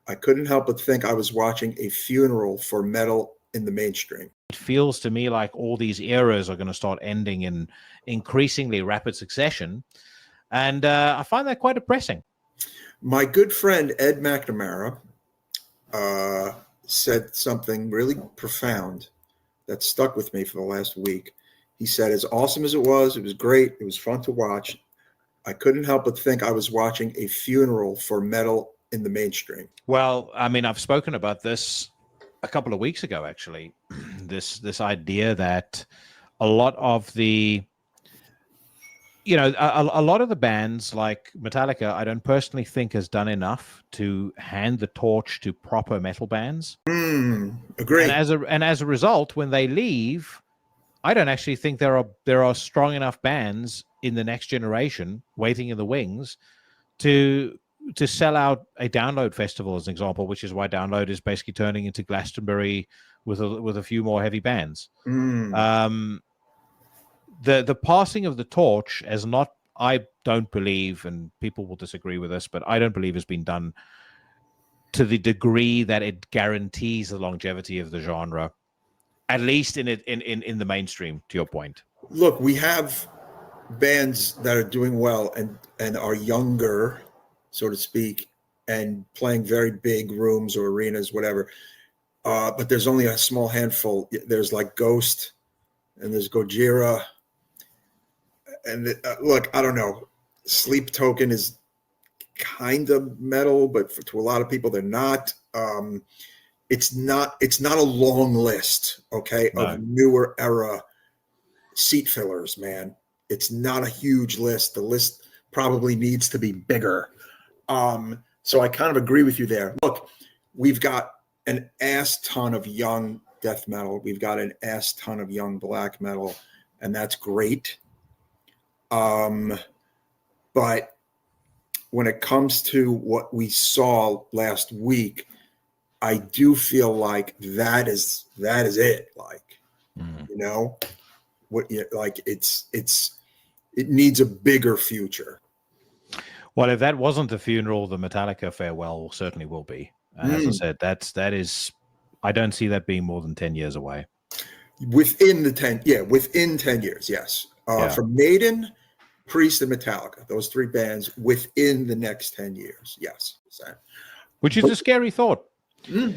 I couldn't help but think I was watching a funeral for metal in the mainstream. It feels to me like all these eras are going to start ending in increasingly rapid succession. And I find that quite depressing. My good friend Ed McNamara said something really profound that stuck with me for the last week. He said, as awesome as it was great. It was fun to watch. I couldn't help but think I was watching a funeral for metal in the mainstream. Well, I mean, I've spoken about this a couple of weeks ago, actually. This idea that a lot of the a lot of the bands like Metallica, I don't personally think has done enough to hand the torch to proper metal bands. Agree. And as a result, when they leave, I don't actually think there are strong enough bands in the next generation waiting in the wings to sell out a Download festival, as an example, which is why Download is basically turning into Glastonbury with a few more heavy bands. The passing of the torch has not, I don't believe, and people will disagree with this, but I don't believe has been done to the degree that it guarantees the longevity of the genre, at least in the mainstream, to your point. Look, we have bands that are doing well and are younger, so to speak, and playing very big rooms or arenas, whatever. But there's only a small handful. There's like Ghost and there's Gojira. And look, I don't know. Sleep Token is kind of metal, but to a lot of people, they're not. It's not a long list, okay, of newer era seat fillers, man. It's not a huge list. The list probably needs to be bigger. So I kind of agree with you there. Look, we've got an ass ton of young death metal. We've got an ass ton of young black metal, and that's great. But when it comes to what we saw last week, I do feel like that is it. Like, like it needs a bigger future. Well, if that wasn't the funeral, the Metallica farewell certainly will be. And as I said, that is, I don't see that being more than 10 years away. Within 10 years, yes. From Maiden, Priest, and Metallica, those three bands within the next 10 years, yes. Which is a scary thought. Yeah.